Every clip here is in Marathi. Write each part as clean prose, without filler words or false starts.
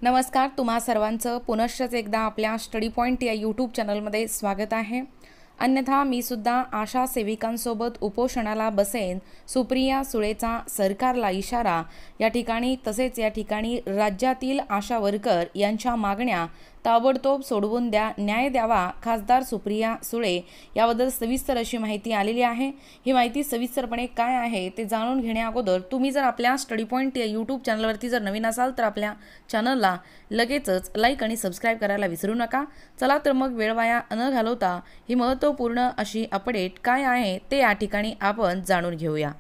नमस्कार, तुम्हा सर्वांचं पुनश्च एकदा आपल्या स्टडी पॉईंट या यूट्यूब चॅनलमध्ये स्वागत आहे। अन्यथा मी सुद्धा आशा सेविकांसोबत उपोषणाला बसेन, सुप्रिया सुळेचा सरकारला इशारा। या ठिकाणी तसेच या ठिकाणी राज्यातील आशा वर्कर यांच्या मागण्या ताबडतोब सोडवून न्याय द्यावा खासदार सुप्रिया सुळे याबद्दल सविस्तर अशी माहिती आलेली आहे। ही माहिती सविस्तरपणे काय आहे ते जाणून घेण्याअगोदर तुम्ही जर आपल्या स्टडी पॉईंट या यूट्यूब चॅनलवरती जर नवीन असाल तर आपल्या चॅनलला लगेचच लाईक आणि सबस्क्राईब करायला विसरू नका। चला तर मग वेळ वाया न घालवता ही महत्त्वपूर्ण अशी अपडेट काय आहे ते या ठिकाणी आपण जाणून घेऊया।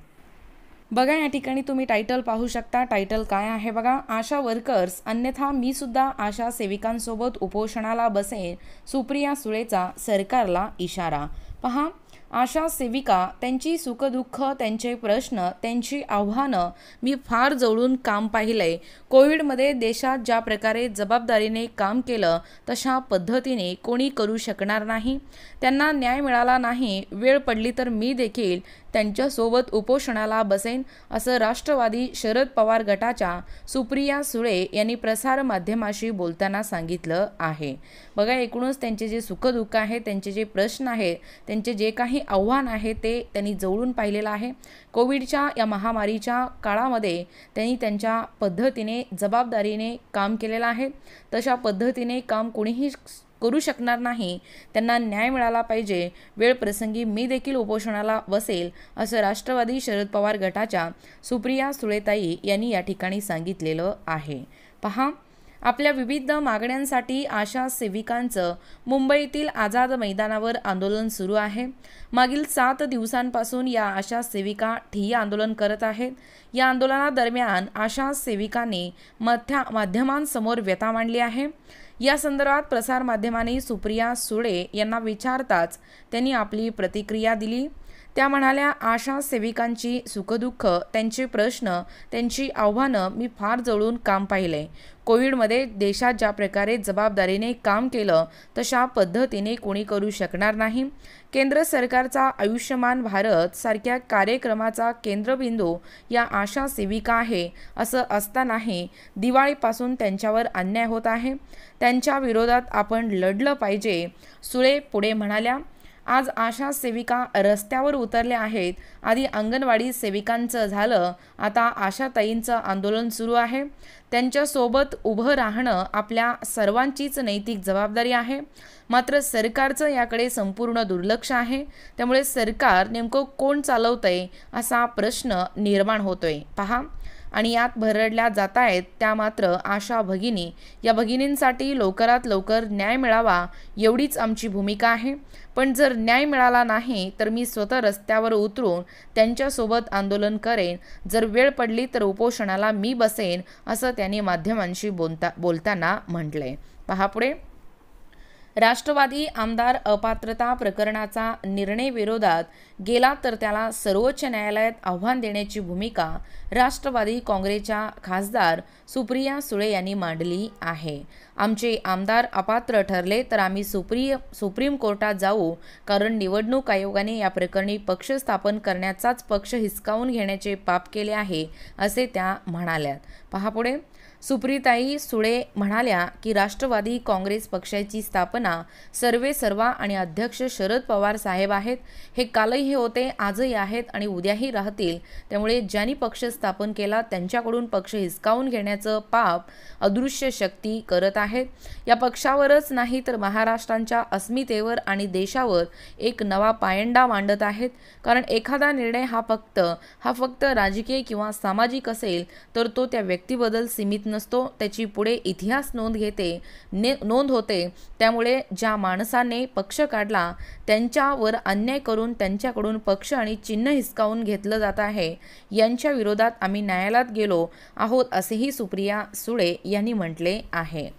बघा, या ठिकाणी तुम्ही टायटल पाहू शकता। टायटल काय आहे बघा, आशा वर्कर्स अन्यथा मी सुद्धा आशा सेविकांसोबत उपोषणाला बसेन, सुप्रिया सुळेचा सरकारला इशारा। पहा, आशा सेविका त्यांची सुखदुःख, त्यांचे प्रश्न, त्यांची आव्हानं मी फार जवळून काम पाहिलंय। कोविडमध्ये देशात ज्या प्रकारे जबाबदारीने काम केलं तशा पद्धतीने कोणी करू शकणार नाही। त्यांना न्याय मिळाला नाही, वेळ पडली तर मी देखील त्यांच्यासोबत उपोषणाला बसेन, असं राष्ट्रवादी शरद पवार गटाच्या सुप्रिया सुळे यांनी प्रसार माध्यमाशी बोलताना सांगितलं आहे। बघा, एकूणच त्यांचे जे सुखदुःख आहे, त्यांचे जे प्रश्न आहेत, त्यांचे जे काही आव्हान आहे ते त्यांनी जवळून पाहिलेलं आहे। कोविडच्या या महामारीच्या काळामध्ये त्यांनी त्यांच्या पद्धतीने जबाबदारीने काम केलेलं आहे। तशा पद्धतीने काम कोणीही करू शकणार नाही। त्यांना न्याय मिळाला पाहिजे, वेळ प्रसंगी मी देखील उपोषणाला बसेल, असं राष्ट्रवादी शरद पवार गटाच्या सुप्रिया सुळेताई यांनी या ठिकाणी सांगितलेलं आहे। पहा, आपल्या विविध मागण्यांसाठी आशा सेविकांचं मुंबईतील आझाद मैदानावर आंदोलन सुरू आहे। मागील 7 दिवसांपासून या आशा सेविका ठिय्या आंदोलन करत आहेत। या आंदोलनादरम्यान आशा सेविकांनी माध्यमांसमोर व्यथा मांडली आहे। या संदर्भात प्रसार माध्यमांनी सुप्रिया सुळे यांना विचारताच त्यांनी आपली प्रतिक्रिया दिली। त्या म्हणाल्या, आशा सेविकांची सुखदुःख, त्यांचे प्रश्न, त्यांची आव्हानं मी फार जवळून काम पाहिलंय। कोविडमध्ये देशात ज्या प्रकारे जबाबदारीने काम केलं तशा पद्धतीने कोणी करू शकणार नाही। केंद्र सरकारचा आयुष्यमान भारत सारख्या कार्यक्रमाचा केंद्रबिंदू या आशा सेविका आहे। असं असतानाही दिवाळीपासून त्यांच्यावर अन्याय होत आहे। त्यांच्या विरोधात आपण लढलं पाहिजे, सुळे पुढे म्हणाल्या। आज आशा सेविका रस्त्यावर उतरल्या आहेत। आधी अंगणवाडी सेविकांचं झालं, आता आशाताईंचं आंदोलन सुरू आहे। त्यांच्यासोबत उभं राहणं आपल्या सर्वांचीच नैतिक जबाबदारी आहे। मात्र सरकारचं याकडे संपूर्ण दुर्लक्ष आहे। त्यामुळे सरकार नेमकं कोण चालवतंय असा प्रश्न निर्माण होतोय। पहा, आणि यात भरडल्या जात आहेत त्या मात्र आशा भगिनी। या भगिनींसाठी लवकरात लवकर न्याय मिळावा एवढीच आमची भूमिका आहे। पण जर न्याय मिळाला नाही तर मी स्वतः रस्त्यावर उतरून त्यांच्यासोबत आंदोलन करेन। जर वेळ पडली तर उपोषणाला मी बसेन, असं त्यांनी माध्यमांशी बोलताना म्हटलंय। पहा पुढे, राष्ट्रवादी आमदार अपात्रता प्रकरणाचा निर्णय विरोधात गेला तर त्याला सर्वोच्च न्यायालयात आव्हान देण्याची भूमिका राष्ट्रवादी काँग्रेसच्या खासदार सुप्रिया सुळे यांनी मांडली आहे। आमचे आमदार अपात्र ठरले तर आम्ही सुप्रीम कोर्टात जाऊ, कारण निवडणूक आयोगाने या प्रकरणी पक्ष स्थापन करण्याचाच पक्ष हिसकावून घेण्याचे पाप केले आहे, असे त्या म्हणाल्यात। पहा पुढे, सुप्रियाताई सुळे म्हणाल्या की राष्ट्रवादी काँग्रेस पक्षाची स्थापना सर्वेसर्वा आणि अध्यक्ष शरद पवार साहेब आहेत। हे कालही होते, आजही आहेत आणि उद्याही राहतील। त्यामुळे ज्यांनी पक्ष स्थापन केला त्यांच्याकडून पक्ष हिसकावून घेण्याचं पाप अदृश्य शक्ती करत आहेत। या पक्षावरच नाही तर महाराष्ट्राच्या अस्मितेवर आणि देशावर एक नवा पायंडा मांडत आहेत। कारण एखादा निर्णय हा फक्त राजकीय किंवा सामाजिक असेल तर तो त्या व्यक्तीबद्दल सीमित नसतो, त्याची पुढे इतिहास नोंद होते। त्यामुळे ज्या माणसाने पक्ष काढला त्यांच्यावर अन्याय करून त्यांच्याकडून पक्ष आणि चिन्ह हिसकावून घेतलं जात आहे, यांच्या विरोधात आम्ही न्यायालयात गेलो आहोत, असेही सुप्रिया सुळे यांनी म्हटले आहे।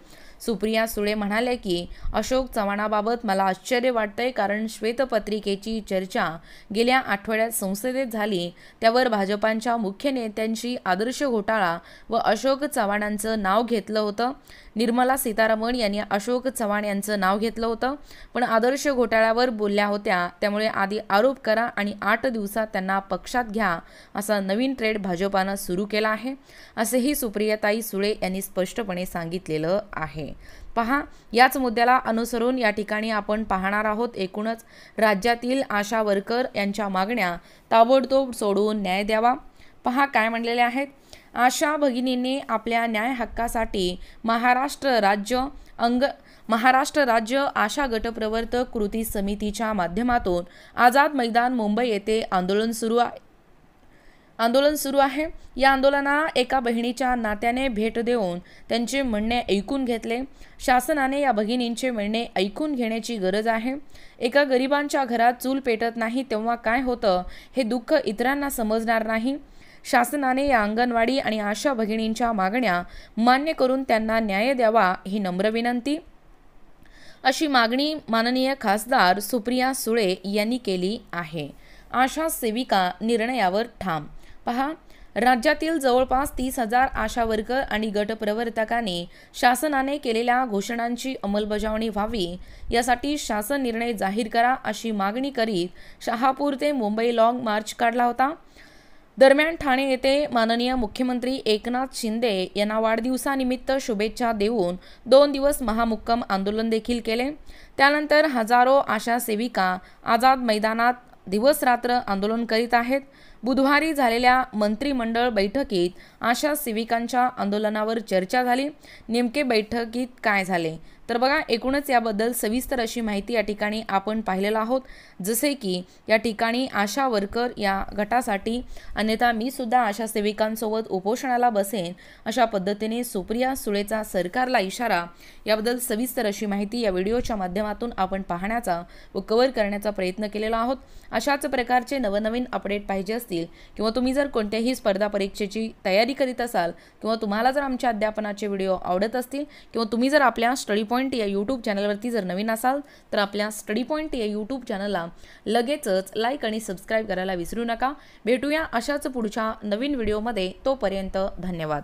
सुप्रिया सुळे म्हणाले की अशोक चव्हाणाबाबत मला आश्चर्य वाटतंय, कारण श्वेतपत्रिकेची चर्चा गेल्या आठवड्यात संसदेत झाली, त्यावर भाजपांच्या मुख्य नेत्यांची आदर्श घोटाळा व अशोक चव्हाणांचं नाव घेतलं होतं. निर्मला सीतारामन यांनी अशोक चव्हाण यांचं नाव घेतलं होतं, पण आदर्श घोटाळ्यावर बोलल्या होत्या. त्यामुळे आधी आरोप करा आणि 8 दिवसात त्यांना पक्षात घ्या, असा नवीन ट्रेड भाजपानं सुरू केला आहे, असेही सुप्रियाताई सुळे यांनी स्पष्टपणे सांगितलेलं आहे. पहा, याच मुद्द्याला अनुसरून या ठिकाणी आपण पाहणार आहोत. एकूणच राज्यातील आशा वर्कर यांच्या मागण्या ताबडतोब सोडून न्याय द्यावा. पहा काय म्हणलेले आहेत. आशा भगिनींनी आपल्या न्याय हक्कासाठी महाराष्ट्र राज्य आशा गटप्रवर्तक कृती समितीच्या माध्यमातून आझाद मैदान मुंबई येथे आंदोलन सुरू आहे. या आंदोलनाला एका बहिणीच्या नात्याने भेट देऊन त्यांचे म्हणणे ऐकून घेतले. शासनाने या भगिनींचे म्हणणे ऐकून घेण्याची गरज आहे. एका गरिबांच्या घरात चूल पेटत नाही तेव्हा काय होतं हे दुःख इतरांना समजणार नाही. शासनाने या अंगणवाडी आणि आशा भगिनींच्या मागण्या मान्य करून त्यांना न्याय द्यावा, ही नम्र विनंती, अशी मागणी माननीय खासदार सुप्रिया सुळे यांनी केली आहे. आशा सेविका निर्णयावर ठाम. पहा, राज्यातील जवळपास 30,000 आशा वर्कर आणि गटप्रवर्तकांनी शासनाने केलेल्या घोषणांची अंमलबजावणी व्हावी, यासाठी शासन निर्णय जाहीर करा, अशी मागणी करीत शहापूर ते मुंबई लॉंग मार्च काढला होता. दरम्यान ठाणे येथे माननीय मुख्यमंत्री एकनाथ शिंदे यांना वाढदिवसानिमित्त शुभेच्छा देऊन 2 दिवस महामुक्काम आंदोलन देखील केले. त्यानंतर हजारो आशा सेविका आझाद मैदानात दिवस रात्र आंदोलन करीत आहेत. बुधवारी झालेल्या मंत्रिमंडळ बैठकीत आशा सेविकांच्या आंदोलनावर चर्चा झाली. नेमके बैठकीत काय झाले तर बघा, एकूणच याबद्दल सविस्तर अशी माहिती या ठिकाणी आपण पाहिलेलं आहोत. जसे की या ठिकाणी आशा वर्कर या गटासाठी, अन्यथा मी सुद्धा आशा सेविकांसोबत उपोषणाला बसेन, अशा पद्धतीने सुप्रिया सुळेचा सरकारला इशारा, याबद्दल सविस्तर अशी माहिती या व्हिडिओच्या माध्यमातून आपण पाहण्याचा व कव्हर करण्याचा प्रयत्न केलेला आहोत. अशाच प्रकारचे नवनवीन अपडेट पाहिजे असतील किंवा तुम्ही जर कोणत्याही स्पर्धा परीक्षेची तयारी करीत असाल किंवा तुम्हाला जर आमच्या अध्यापनाचे व्हिडिओ आवडत असतील किंवा तुम्ही जर आपल्या स्टडी पॉईंट या यूट्यूब चॅनलवरती जर नवीन असाल तर आपल्या स्टडी पॉईंट या यूट्यूब चॅनलला लगेचच लाईक आणि सबस्क्राईब करायला विसरू नका. भेटूया अशाच पुढच्या नवीन व्हिडिओमध्ये. तोपर्यंत धन्यवाद.